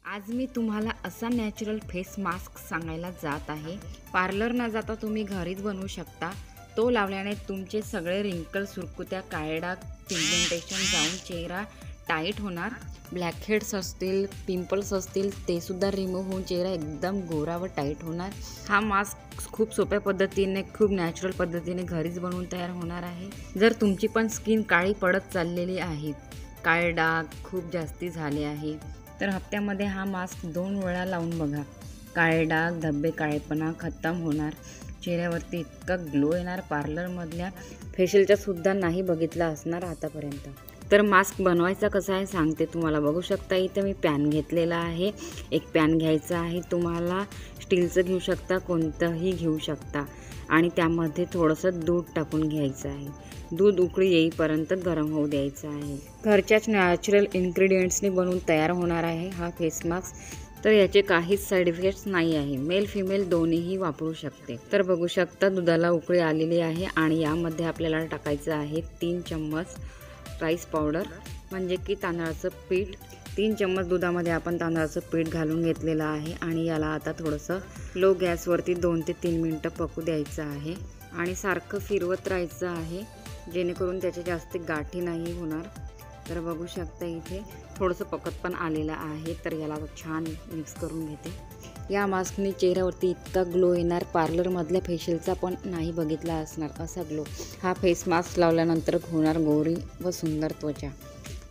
आज मी तुम्हाला असा नॅचरल फेस मास्क सांगायला जात आहे. पार्लर न जाता तुम्ही घरीच बनवू शकता. तो लावल्याने तुमचे सगळे रिंकल, सुरकुत्या, काळे डाग, पिगमेंटेशन जाऊन चेहरा टाईट होणार. ब्लॅकहेड्स असतील, पिंपल्स असतील ते सुद्धा रिमूव्ह होऊन चेहरा एकदम गोरा व टाईट होणार. हा मास्क खूप सोप्या पद्धतीने, खूप नॅचरल पद्धतीने घरीच बनवून तयार होणार आहे. जर तुमची पण स्किन काळी पडत चाललेली आहे, काळे डाग खूप जास्ती झाले आहे, तर हप्त्यामध्ये हा मास्क 2 वेळा लावून बघा. काळे डाग, धब्बे, काळेपणा खतम होणार. चेहऱ्यावरती इतका ग्लो येणार, पार्लरमधल्या फेशियलच्या सुद्धा नाही बघितला असणार आतापर्यंत. तर मास्क बनवायचा कसा आहे सांगते तुम्हाला. बघू शकता इथं मी पॅन घेतलेला आहे. एक पॅन घ्यायचा आहे. तुम्हाला स्टीलचं घेऊ शकता, कोणतंही घेऊ शकता. आणि त्यामध्ये थोडंसं दूध टाकून घ्यायचं आहे. दूध उकळी येईपर्यंत गरम होऊ द्यायचं आहे. घरच्याच नॅचरल इन्ग्रेडियंट्सनी बनवून तयार होणार आहे हा फेस मास्क. तर याचे काहीच साईड इफेक्ट्स नाही आहे. मेल फिमेल दोन्हीही वापरू शकते. तर बघू शकता दुधाला उकळी आलेली आहे आणि यामध्ये आपल्याला टाकायचं आहे 3 चम्मच राईस पावडर, म्हणजे की तांदळाचं पीठ. 3 चम्मच दुधामध्ये आपण तांदळाचं पीठ घालून घेतलेलं आहे आणि याला आता थोडंसं लो गॅसवरती 2 ते 3 मिनटं पकू द्यायचं आहे आणि सारखं फिरवत राहायचं आहे, जेणेकरून त्याचे जास्त गाठी नाही होणार. तर बघू शकता इथे थोडंसं पकत पण आलेलं आहे. तर याला छान मिक्स करून घेते. या मास्कने चेहऱ्यावरती इतका ग्लो येणार, पार्लरमधल्या फेशियलचा पण नाही बघितला असणार असा ग्लो हा फेस मास्क लावल्यानंतर होणार गोरी व सुंदर त्वचा.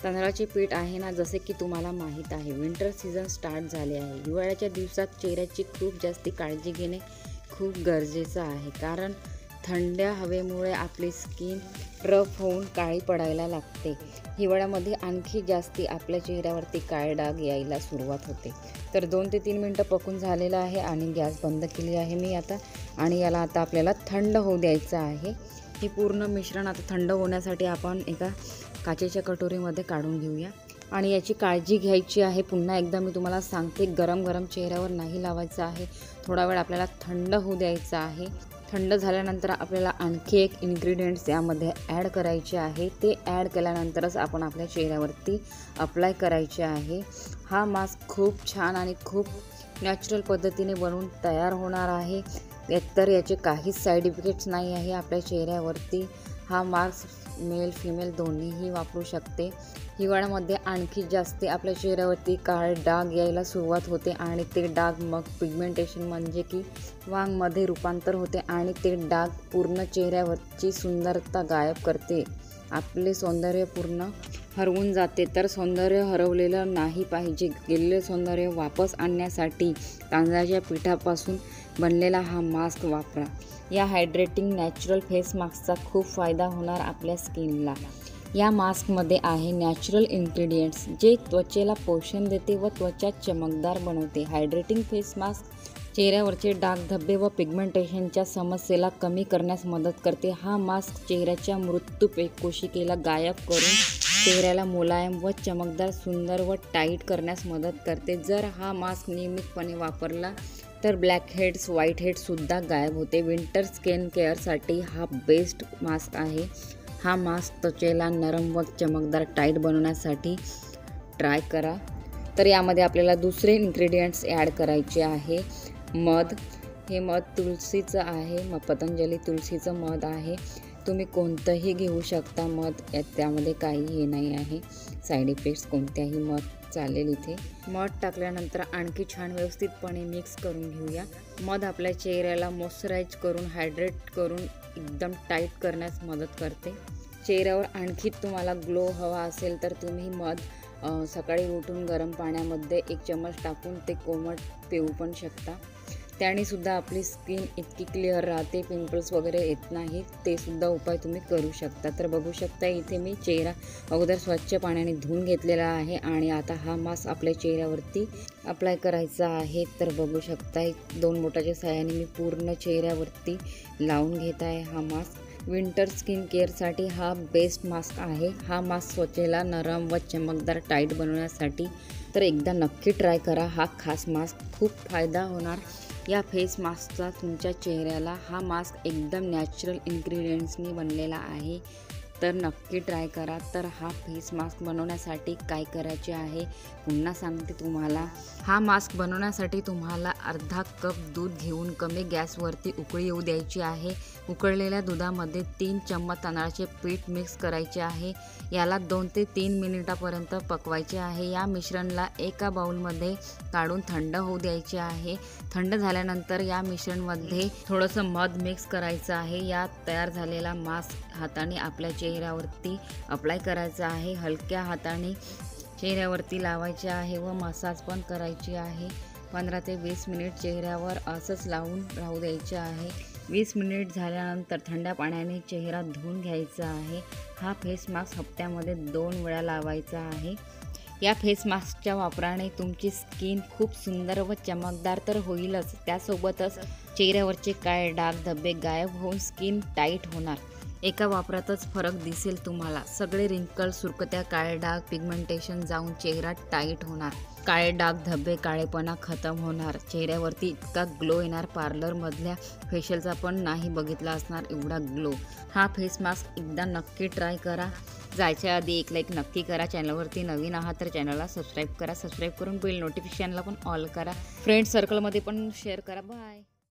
तांदळाचे पीठ आहे ना, जसे की तुम्हाला माहीत आहे विंटर सीझन स्टार्ट झाले आहे. हिवाळ्याच्या दिवसात चेहऱ्याची खूप जास्त काळजी घेणे खूप गरजेचं आहे, कारण थंड हवेमुळे आपली स्किन रफ होऊन काळी पडायला लागते. हिवाळ्यामध्ये आणखी जास्ती आपल्या चेहऱ्यावरती काळे डाग यायला सुरुवात होते. तर 2 ते 3 मिनटं पकून झालेलं आहे आणि गॅस बंद केली आहे मी आता. आणि याला आता आपल्याला थंड होऊ द्यायचं आहे. हे पूर्ण मिश्रण आता थंड होण्यासाठी आपण एका काचेच्या कटोरीमध्ये काढून घेऊया. आणि याची काळजी घ्यायची आहे. पुन्हा एकदा मी तुम्हाला सांगते, गरम गरम चेहऱ्यावर नाही लावायचं आहे. थोडा वेळ आपल्याला थंड होऊ द्यायचं आहे. थंड झाल्यानंतर आपल्याला आणखी एक इन्ग्रेडियंट्स यामध्ये ॲड करायचे आहे. ते ॲड केल्यानंतरच आपण आपल्या चेहऱ्यावरती अप्लाय करायचे आहे. हा मास्क खूप छान आणि खूप नॅचरल पद्धतीने बनवून तयार होणार आहे. एकतर याचे काहीच साईड इफेक्ट्स नाही आहे आपल्या चेहऱ्यावरती. हा मास्क मेल फिमेल दोन्हीही वापरू शकते. हिवाळ्यामध्ये आणखी जास्त आपल्या चेहऱ्यावरती काळे डाग यायला सुरुवात होते आणि ते डाग मग पिगमेंटेशन म्हणजे की वांगमध्ये रूपांतर होते आणि ते डाग पूर्ण चेहऱ्यावरची सुंदरता गायब करते. आपले सौंदर्य पूर्ण हरवून जाते. तर सौंदर्य हरवलेलं नाही पाहिजे. गेलेलं सौंदर्य वापस आणण्यासाठी तांदळाच्या पिठापासून बनलेला हा मास्क वापरा. या हायड्रेटिंग नॅचरल फेस मास्कचा खूप फायदा होणार आपल्या स्किनला. या मास्कमध्ये आहे नॅचरल इन्ग्रेडियंट्स जे त्वचेला पोषण देते व त्वचा चमकदार बनवते. हायड्रेटिंग फेस मास्क चेहऱ्यावरचे डाग, धब्बे व पिगमेंटेशनच्या समस्येला कमी करण्यास मदत करते. हा मास्क चेहऱ्याच्या मृत्यू कोशिकेला गायब करून चेहऱ्याला मुलायम व चमकदार, सुंदर व टाईट करण्यास मदत करते. जर हा मास्क नियमितपणे वापरला तर ब्लॅक हेड्स, व्हाईट हेड्ससुद्धा गायब होते. विंटर स्किन केअरसाठी हा बेस्ट मास्क आहे. हा मास्क त्वचेला नरम व चमकदार टाईट बनवण्यासाठी ट्राय करा. तर यामध्ये आपल्याला दुसरे इन्ग्रेडियंट्स ॲड करायचे आहे. मध. हे मध तुळशीचं आहे. पतंजली तुळशीचं मध आहे. तुम्ही कोणतंही घेऊ शकता मध. त्यामध्ये काही हे नाही आहे साईड इफेक्ट्स. कोणत्याही मध चालेल इथे. मध टाकल्यानंतर आणखी छान व्यवस्थितपणे मिक्स करून घेऊया. मध आपल्या चेहऱ्याला मॉइश्चराईज करून, हायड्रेट करून एकदम टाईट करण्यास मदत करते. चेहऱ्यावर आणखी तुम्हाला ग्लो हवा असेल तर तुम्ही मध सकाळी उठून गरम पाण्यामध्ये 1 चम्मच टाकून ते कोमट पिऊ पण शकता. त्यानेसुद्धा आपली स्किन इतकी क्लिअर राहते, पिंपल्स वगैरे येत नाहीत. ते सुद्धा उपाय तुम्ही करू शकता. तर बघू शकता इथे मी चेहरा अगोदर स्वच्छ पाण्याने धुवून घेतलेला आहे आणि आता हा मास्क आपल्या चेहऱ्यावरती अप्लाय करायचा आहे. तर बघू शकता 2 बोटाच्या सहाय्याने मी पूर्ण चेहऱ्यावरती लावून घेत आहे हा मास्क. विंटर स्किन केअरसाठी हा बेस्ट मास्क आहे. हा मास्क त्वचेला नरम व चमकदार टाईट बनवण्यासाठी तर एकदा नक्की ट्राय करा. हा खास मास्क खूप फायदा होणार या फेस मास्कचा तुमच्या चेहऱ्याला. हा मास्क एकदम नॅचरल इन्ग्रेडियंट्सनी बनलेला आहे. तर नक्की ट्राय करा। तर हा फेस मास्क बनवण्यासाठी काय करायचे आहे पुन्हा सांगते तुम्हाला। हा मास्क बनवण्यासाठी तुम्हाला अर्धा कप दूध घेऊन कमी गॅसवरती उकळी येऊ द्यायची आहे। उकळलेल्या दुधामध्ये 3 चम्मच तांदळाचे पीठ मिक्स करायचे आहे। याला 2 ते 3 मिनिटापर्यंत पकवायचे आहे। या मिश्रणला एका बाउलमध्ये काढून थंड होऊ द्यायचे आहे। थंड झाल्यानंतर या मिश्रणमध्ये थोडंसं मध मिक्स करायचं आहे। यात तयार झालेला मास्क हाताने आपल्या चेहऱ्यावरती अप्लाय करायचा आहे। हलक्या हाताने चेहऱ्यावरती लावायचे आहे व मसाज पण करायची आहे। 15 ते 20 मिनिट चेहऱ्यावर असंच लावून राहू द्यायचे आहे। 20 मिनिट झाल्यानंतर थंड पाण्याने चेहरा धुवून घ्यायचा आहे। हा फेस मास्क हप्त्यामध्ये 2 वेळा लावायचा आहे। या फेस मास्कच्या वापराने तुमची स्किन खूप सुंदर व चमकदार तर होईलच, त्यासोबतच चेहऱ्यावरचे काळे डाग धब्बे गायब होऊन स्किन टाईट होणार। एका वापरातच फरक दिसेल तुम्हाला। सगळे रिंकल, सुरकुत्या, काळे डाग, पिगमेंटेशन जाऊन चेहरा टाईट होणार। काळे डाग धब्बे, काळेपणा खतम होणार। चेहऱ्यावरती इतका ग्लो येणार, पार्लरमधल्या फेशियलचा पण नाही बघितला असणार एवढा ग्लो। हा फेस मास्क एकदा नक्की ट्राय करा। जायच्या आधी एक लाईक नक्की करा। चॅनलवरती नवीन आहात तर चॅनलला सबस्क्राईब करा। सबस्क्राईब करून बेल नोटिफिकेशनला पण ऑल करा। फ्रेंड सर्कलमध्ये पण शेअर करा। बाय।